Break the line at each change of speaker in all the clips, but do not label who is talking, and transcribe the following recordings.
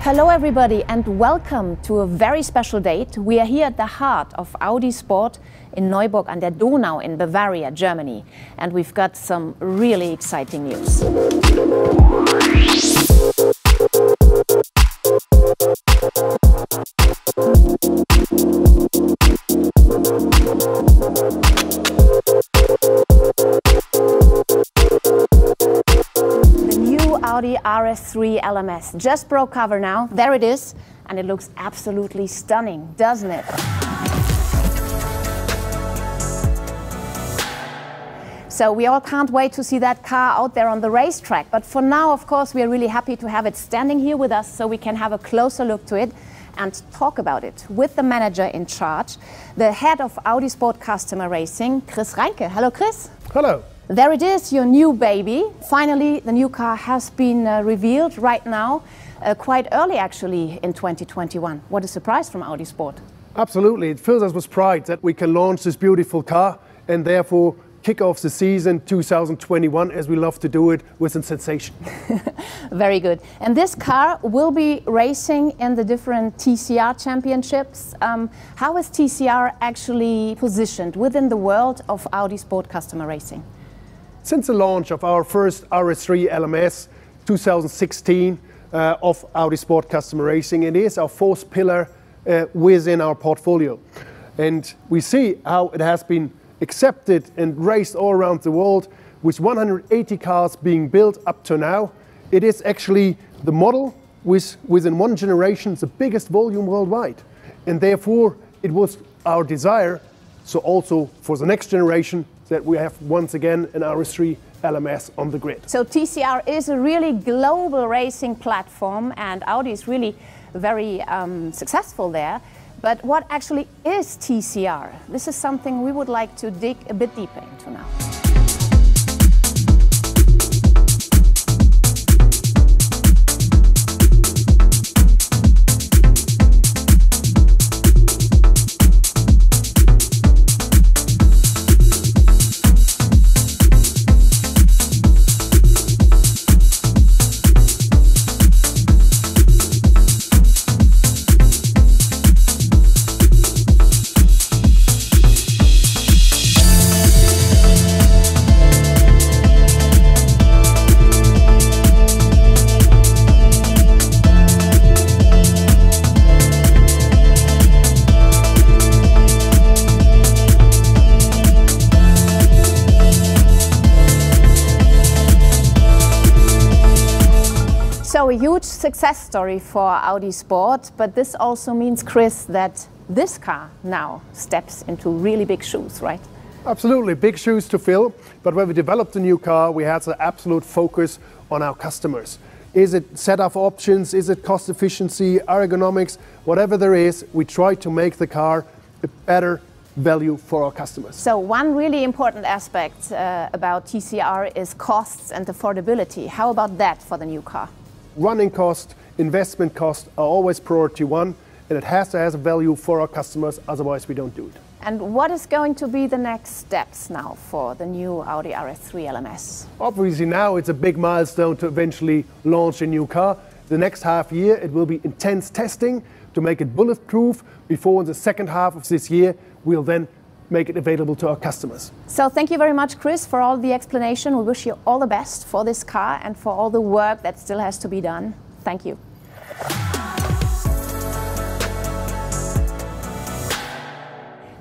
Hello everybody and welcome to a very special date. We are here at the heart of Audi Sport in Neuburg an der Donau in Bavaria, Germany. And we've got some really exciting news. Audi RS3 LMS just broke cover now. There it is, and it looks absolutely stunning, doesn't it? So we all can't wait to see that car out there on the racetrack. But for now, of course, we are really happy to have it standing here with us so we can have a closer look to it and talk about it with the manager in charge, the head of Audi Sport Customer Racing, Chris Reinke. Hello, Chris.
Hello.
There it is, your new baby. Finally, the new car has been revealed right now, quite early actually in 2021. What a surprise from Audi Sport.
Absolutely, it fills us with pride that we can launch this beautiful car and therefore kick off the season 2021 as we love to do it with a sensation.
Very good. And this car will be racing in the different TCR championships. How is TCR actually positioned within the world of Audi Sport Customer Racing?
Since the launch of our first RS3 LMS 2016 of Audi Sport Customer Racing, it is our fourth pillar within our portfolio. And we see how it has been accepted and raced all around the world with 180 cars being built up to now. It is actually the model within one generation, the biggest volume worldwide. And therefore it was our desire, so also for the next generation, that we have once again an RS3 LMS on the grid.
So TCR is a really global racing platform and Audi is really very successful there. But what actually is TCR? This is something we would like to dig a bit deeper into now. So a huge success story for Audi Sport, but this also means, Chris, that this car now steps into really big shoes, right?
Absolutely, big shoes to fill, but when we developed the new car, we had the absolute focus on our customers. Is it setup options, is it cost efficiency, ergonomics, whatever there is, we try to make the car a better value for our customers.
So one really important aspect about TCR is costs and affordability. How about that for the new car?
Running cost, investment cost are always priority one, and it has to have a value for our customers, otherwise we don't do it.
And what is going to be the next steps now for the new Audi RS3 LMS?
Obviously now it's a big milestone to eventually launch a new car. The next half year it will be intense testing to make it bulletproof. Before in the second half of this year we'll then make it available to our customers.
So thank you very much, Chris, for all the explanation. We wish you all the best for this car and for all the work that still has to be done. Thank you.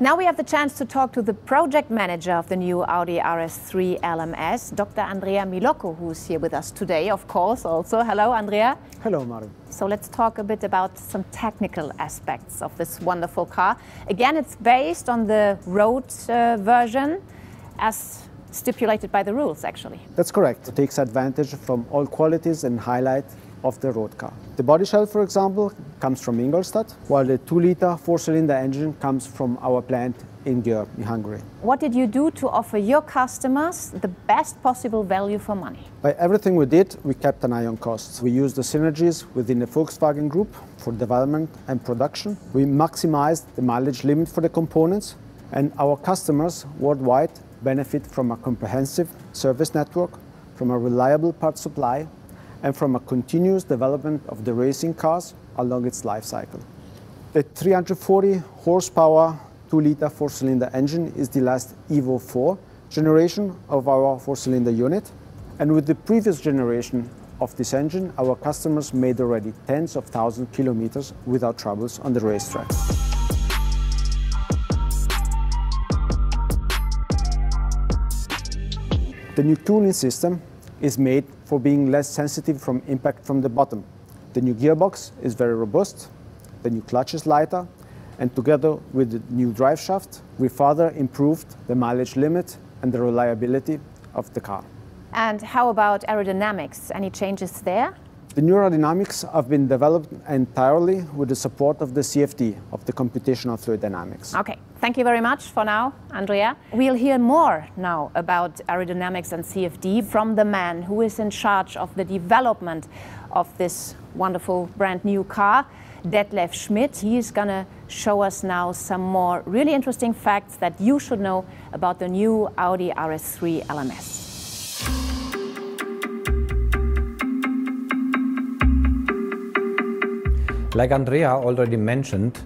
Now we have the chance to talk to the project manager of the new Audi RS3 LMS, Dr. Andrea Milocco, who's here with us today, of course, also. Hello, Andrea.
Hello, Mari.
So let's talk a bit about some technical aspects of this wonderful car. Again, it's based on the road version as stipulated by the rules, actually.
That's correct. It takes advantage from all qualities and highlight of the road car. The body shell, for example, comes from Ingolstadt, while the 2-liter 4-cylinder engine comes from our plant in Győr, in Hungary.
What did you do to offer your customers the best possible value for money?
By everything we did, we kept an eye on costs. We used the synergies within the Volkswagen Group for development and production. We maximized the mileage limit for the components, and our customers worldwide benefit from a comprehensive service network, from a reliable parts supply, and from a continuous development of the racing cars along its life cycle. The 340 horsepower 2-liter 4-cylinder engine is the last Evo 4 generation of our 4-cylinder unit. And with the previous generation of this engine, our customers made already tens of thousands of kilometers without troubles on the racetrack. The new cooling system is made for being less sensitive from impact from the bottom. The new gearbox is very robust, the new clutch is lighter, and together with the new drive shaft, we further improved the mileage limit and the reliability of the car.
And how about aerodynamics? Any changes there?
The new aerodynamics have been developed entirely with the support of the CFD, of the computational fluid dynamics.
Okay, thank you very much for now, Andrea. We'll hear more now about aerodynamics and CFD from the man who is in charge of the development of this wonderful brand new car, Detlef Schmidt. He's gonna show us now some more really interesting facts that you should know about the new Audi RS3 LMS.
Like Andrea already mentioned,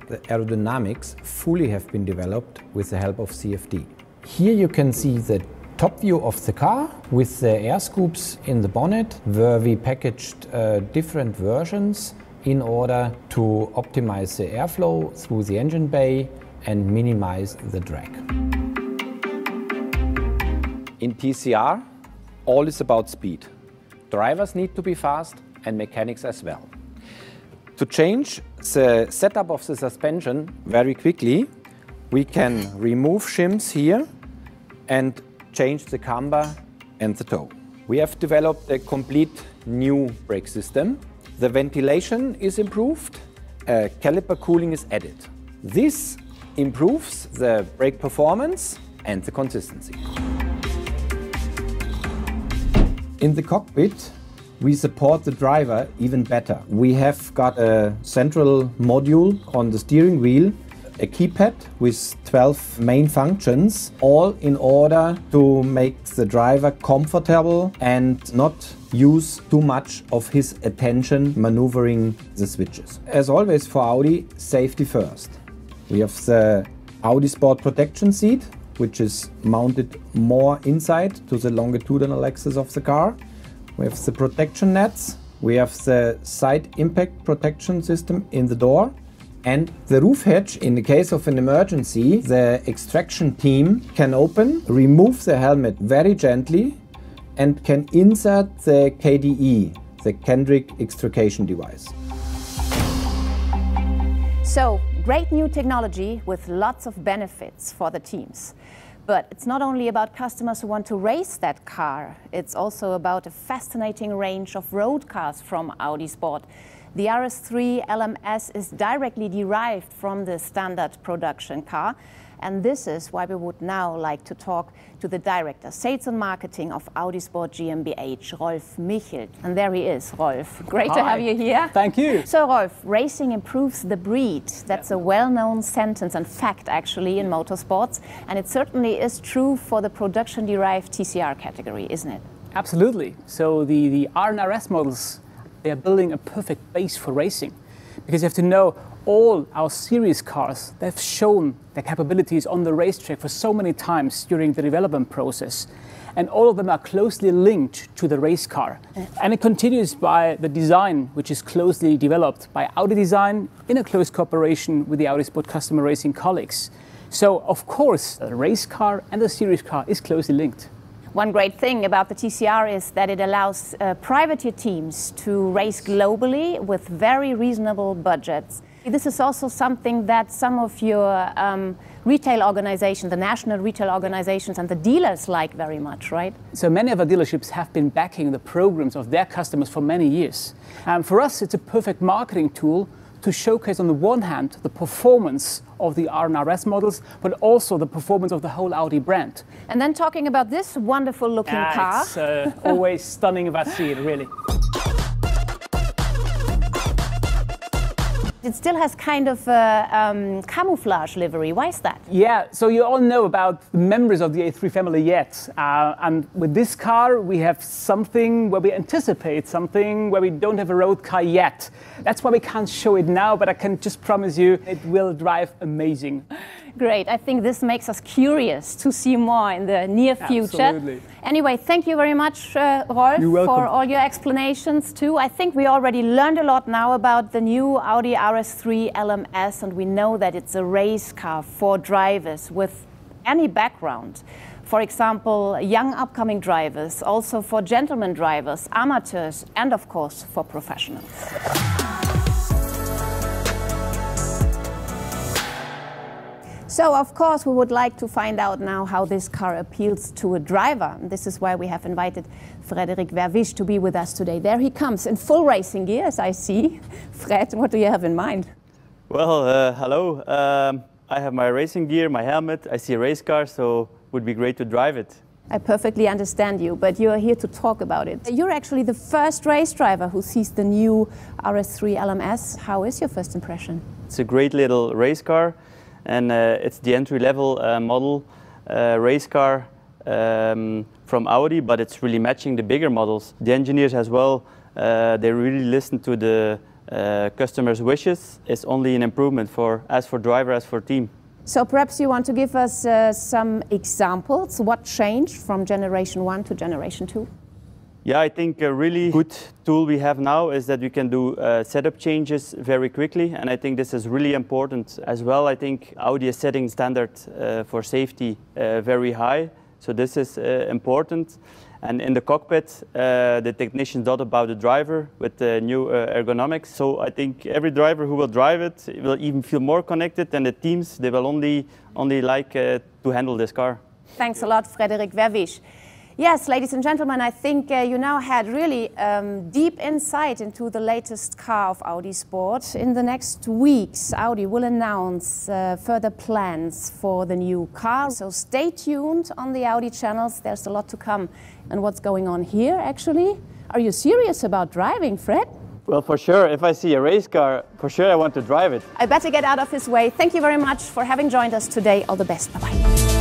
the aerodynamics fully have been developed with the help of CFD. Here you can see the top view of the car with the air scoops in the bonnet, where we packaged different versions in order to optimize the airflow through the engine bay and minimize the drag. In TCR, all is about speed. Drivers need to be fast and mechanics as well. To change the setup of the suspension very quickly, we can remove shims here and change the camber and the toe. We have developed a complete new brake system. The ventilation is improved, caliper cooling is added. This improves the brake performance and the consistency. In the cockpit, we support the driver even better. We have got a central module on the steering wheel, a keypad with 12 main functions, all in order to make the driver comfortable and not use too much of his attention maneuvering the switches. As always for Audi, safety first. We have the Audi Sport protection seat, which is mounted more inside to the longitudinal axis of the car. We have the protection nets, we have the side impact protection system in the door, and the roof hatch. In the case of an emergency, the extraction team can open, remove the helmet very gently, and can insert the KDE, the Kendrick extrication device.
So, great new technology with lots of benefits for the teams. But it's not only about customers who want to race that car, it's also about a fascinating range of road cars from Audi Sport. The RS3 LMS is directly derived from the standard production car, and this is why we would now like to talk to the Director, Sales and Marketing of Audi Sport GmbH, Rolf Michelt. And there he is, Rolf. Great to have you here.
Thank you.
So Rolf, racing improves the breed. That's a well-known sentence and fact actually in motorsports, and it certainly is true for the production-derived TCR category, isn't it?
Absolutely. So the R and RS models, they are building a perfect base for racing, because you have to know all our series cars, they've shown their capabilities on the racetrack for so many times during the development process. And all of them are closely linked to the race car. And it continues by the design, which is closely developed by Audi Design in a close cooperation with the Audi Sport customer racing colleagues. So, of course, the race car and the series car is closely linked.
One great thing about the TCR is that it allows privateer teams to race globally with very reasonable budgets. This is also something that some of your retail organizations, the national retail organizations and the dealers like very much, right?
So many of our dealerships have been backing the programs of their customers for many years. For us, it's a perfect marketing tool to showcase, on the one hand, the performance of the R and RS models, but also the performance of the whole Audi brand.
And then talking about this wonderful looking car.
It's always stunning if I see it, really.
It still has kind of a camouflage livery. Why is that?
Yeah, so you all know about the members of the A3 family yet. And with this car, we have something where we anticipate something where we don't have a road car yet. That's why we can't show it now, but I can just promise you it will drive amazing.
Great. I think this makes us curious to see more in the near future.
Absolutely.
Anyway, thank you very much, Rolf, for all your explanations too. I think we already learned a lot now about the new Audi RS3 LMS, and we know that it's a race car for drivers with any background. For example, young upcoming drivers, also for gentlemen drivers, amateurs, and of course for professionals. So, of course, we would like to find out now how this car appeals to a driver. This is why we have invited Frédéric Vervisch to be with us today. There he comes in full racing gear, as I see. Fred, what do you have in mind?
Well, hello. I have my racing gear, my helmet. I see a race car, so it would be great to drive it.
I perfectly understand you, but you're here to talk about it. You're actually the first race driver who sees the new RS3 LMS. How is your first impression?
It's a great little race car. And it's the entry-level model race car from Audi, but it's really matching the bigger models. The engineers as well, they really listen to the customers' wishes. It's only an improvement as for driver, as for team.
So perhaps you want to give us some examples. What changed from generation 1 to generation 2?
Yeah, I think a really good tool we have now is that we can do setup changes very quickly, and I think this is really important as well. I think Audi is setting standard for safety very high, so this is important. And in the cockpit, the technicians thought about the driver with the new ergonomics. So I think every driver who will drive it will even feel more connected, and the teams, they will only like to handle this car.
Thanks a lot, Frédéric Vervisch. Yes, ladies and gentlemen, I think you now had really deep insight into the latest car of Audi Sport. In the next weeks, Audi will announce further plans for the new car. So stay tuned on the Audi channels. There's a lot to come. And what's going on here, actually? Are you serious about driving, Fred?
Well, for sure. If I see a race car, for sure I want to drive it.
I better get out of his way. Thank you very much for having joined us today. All the best. Bye-bye.